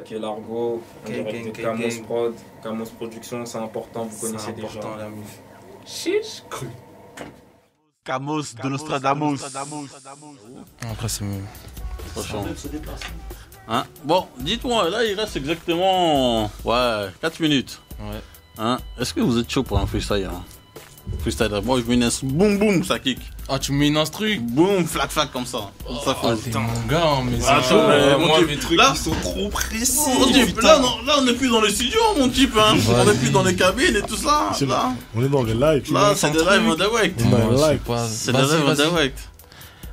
qui est Largo, en direct de Camos Prod, Camos Production, c'est important, vous connaissez déjà. La mif. Chiche, cru. Camos de Nostradamus. Après, c'est mieux. Franchement. Hein, bon, dites-moi, là il reste exactement 4 minutes. Ouais. Hein, est-ce que vous êtes chaud pour un freestyle hein? Freestyle, moi je mets une boum boum, ça kick. Ah, tu mets une instru? Boum, flac flac comme ça. Ça fait. Ah, t'es mon gars, mais Ah, c'est chaud. Moi, type, mes trucs là, ils sont trop précis. mon type, là, on n'est plus dans les studios, mon type. Hein. On n'est plus dans les cabines et tout ça. Là, On est dans les lives. là c'est des lives en direct. On est dans Moi, les je sais lives. pas. C'est des Vas-y, lives en vas-y. direct.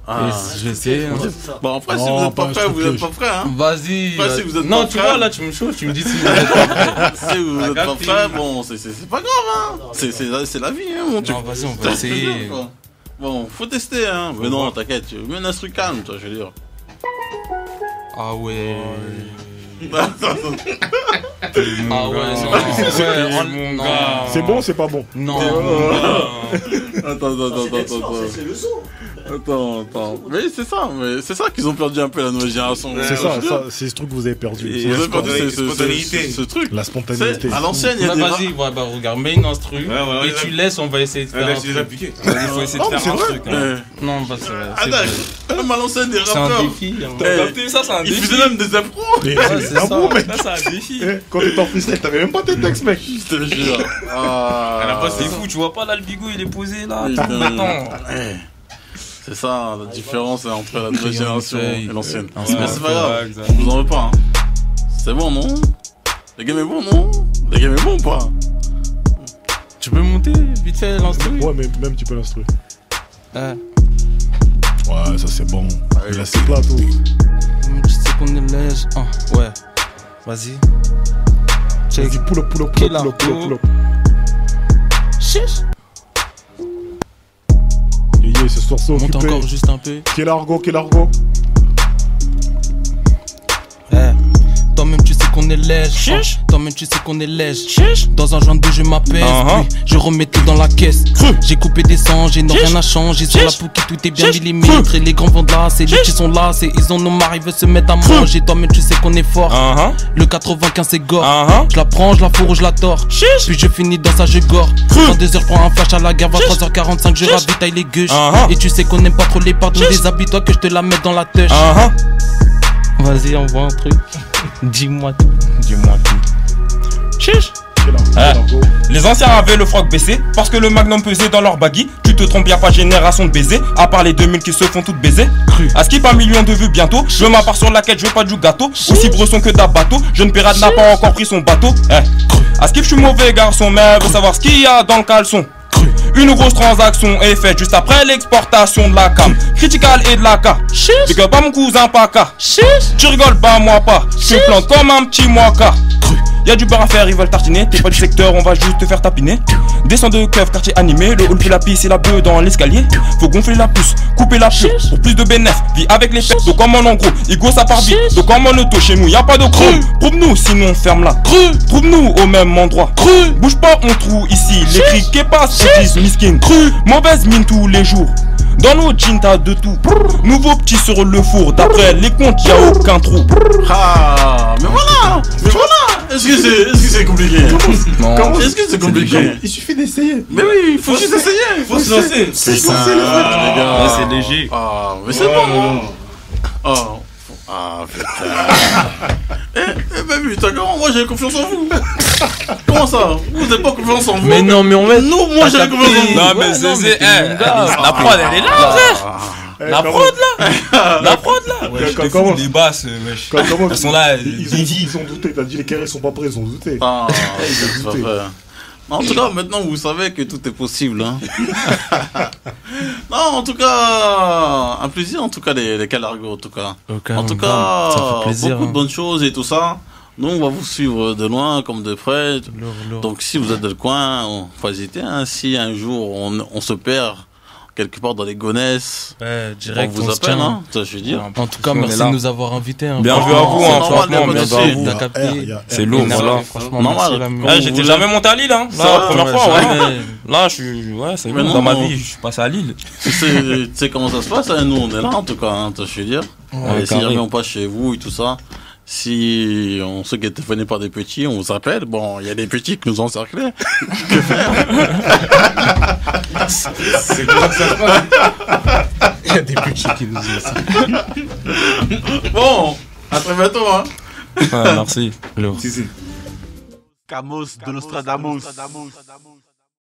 Je vais essayer. Hein. Bon, après, si Oh, vous n'êtes pas pas prêts, vous choqué. n'êtes pas prêts. Hein. Vas-y. Pas si vous êtes Non, pas tu prêt. vois, là, tu me chauffes, tu me dis si vous êtes pas prêt. Si vous n'êtes pas capté. prêts, bon, c'est pas grave. Hein. C'est la vie, hein, mon type. Non, vas-y, on va essayer. Bon, faut tester, hein. Mais non, t'inquiète, tu mets un instru calme, toi, je veux dire. Ah ouais. Attends, Ah ouais, non. Non. C'est bon, c'est pas bon. Non. attends. C'est le son. Attends. Mais c'est ça qu'ils ont perdu un peu la nouvelle génération. C'est ça, je veux dire. c'est ce truc que vous avez perdu. Ils ont perdu spontanéité. ce truc. La spontanéité. À l'ancienne, il y a Bah, des vas-y, bah, regarde, mets une instru. Ouais, Et tu laisses, on va essayer de faire un truc. appliqué. Il faut essayer de mais faire un c'est truc. hein. Non, bah, c'est Attends, même à l'ancienne des c'est un rappeurs, défi. hein. Eh, Capté, ça, c'est un ils défi. faisaient même des impros. Mais Ouais, c'est c'est un ça. bon, mec. Ça, c'est un défi. Eh, Quand t'étais en freestyle, t'avais même pas tes textes, mec. Je te jure. Ah, C'est fou, tu vois pas là, le bigot, il est posé là. Putain. Attends. Eh, c'est ça la différence entre la nouvelle génération et l'ancienne. Un Mais smartphone. c'est pas grave, Ouais, exact. je vous en veux pas. Hein. C'est bon, non? Le game est bon, non? Le game est bon ou pas? Tu peux monter vite fait l'instru? Ouais, mais même tu peux l'instruire. Ouais. Ouais, ça c'est bon. Il a ses plateaux. Tu sais qu'on est lège. Ah, ouais. Vas-y. Check. Vas-y, pull up. Chiche. Yeah, ce soir c'est Monte occupé. encore juste un peu. Quel argot. Toi-même tu sais qu'on est lège. Toi-même tu sais qu'on est lège. Dans un joint de je m'appelle. Puis je remets tout dans la caisse. J'ai coupé des sangs, j'ai non rien à changer. Sur la pouki tout est bien millimétré. Les grands vont de là, c'est les petits sont là. C'est ils ont nos maris, ils veulent se mettre à manger. Toi-même tu sais qu'on est fort. Le 95 c'est gore. Je la prends, je la fourre ou je la tords. Puis je finis dans ça, je gore. En 2 heures, prends un flash à la gare. 23h45, je ravitaille les gueuches. Et tu sais qu'on aime pas trop les parts. Donc déshabille-toi que je te la mette dans la tèche. Vas-y, envoie un truc. Dis-moi tout. Chiche. Quel argot. Les anciens avaient le froc baissé parce que le magnum pesait dans leur baggy. Tu te trompes, y'a pas génération de baiser. À part les 2000 qui se font toutes baiser. À skip 1 million de vues bientôt. Je m'appart sur la quête, je veux pas du gâteau. Aussi bresson que ta bateau. Jeune pirate n'a pas encore pris son bateau. À skip, je suis mauvais garçon, mais elle veut savoir ce qu'il y a dans le caleçon. Une grosse transaction est faite juste après l'exportation de la cam. Critical et de la K. Big up à mon cousin Paka. Tu rigoles pas, moi pas. Je te plante comme un petit moika. Y'a du beurre à faire, ils veulent tartiner. T'es pas du secteur, on va juste te faire tapiner. Descends de keuf, quartier animé. Le hall puis la pisse et la bœuf dans l'escalier. Faut gonfler la puce, couper la pure. Pour plus de bénéfices, vis avec les fêtes. Donc comme en gros, Igo ça part vite. Donc comme en auto, chez nous y'a pas de chrome. Prouve-nous, sinon on ferme là. Trouve-nous au même endroit. Bouge pas, on trouve ici. Les cris qui passent, et disent miskin. Mauvaise mine tous les jours. Dans nos jeans t'as de tout. Nouveau petit sur le four. D'après les comptes y'a aucun trou. Ah, mais voilà. Est-ce que c'est compliqué? Non. Est-ce que c'est compliqué? Il suffit d'essayer. Mais oui, il faut juste essayer. Faut se lancer. C'est ça. les gars. Ouais, c'est léger. Ah, mais c'est bon. Ah, putain. Mais putain, comment moi j'ai confiance en vous? Comment ça? Vous n'avez pas confiance en vous? Mais non, mais on met. Nous, moi j'ai confiance en vous. Non, mais c'est. La prod, elle est là, frère. La prod là. La prod là. Ouais, Je te comment- fous des basses, wesh. Comment Elles sont là. ils ont douté. T'as dit les carrés sont pas prêts, ils ont douté. Ah, Ils ont c'est pas douté. vrai. En tout cas, maintenant vous savez que tout est possible. Hein. Non, en tout cas, un plaisir en tout cas les Calargos en tout cas. En tout cas, ça fait plaisir. beaucoup de bonnes choses et tout ça. Nous, on va vous suivre de loin comme de près. Donc, si vous êtes dans le coin, faut pas hésiter. Hein. Si un jour on se perd quelque part dans les Gonesses, Ouais, on direct, vous on se appelle. tient. Hein. Ça, je veux dire. En tout cas, On est merci là. de nous avoir invités. Hein. Bien vu à vous, c'est hein, normal, franchement, les bien vu à bonnes vous. T'as capté. C'est lourd, voilà. Franchement, Normal. merci, l'ami. Ouais, J'étais voulez- jamais monté à Lille, hein. Ça Là, va, la première Ouais, fois, ouais. jamais. Là, je suis. Ouais, c'est Mais bon. non, Dans ma non. vie, je suis passé à Lille. Tu sais comment ça se passe, hein. Nous on est là en tout cas, hein, je veux dire. Ouais, Si carré. jamais on passe chez vous et tout ça, si on se fait téléphoner par des petits, on vous appelle. Bon, il y a des petits qui nous ont encerclés. Que faire? C'est quoi que ça se passe? Il y a des petits qui nous ont encerclés. Bon, à très bientôt, hein. Ouais, merci. Lourd. Si. Camos de Nostradamus.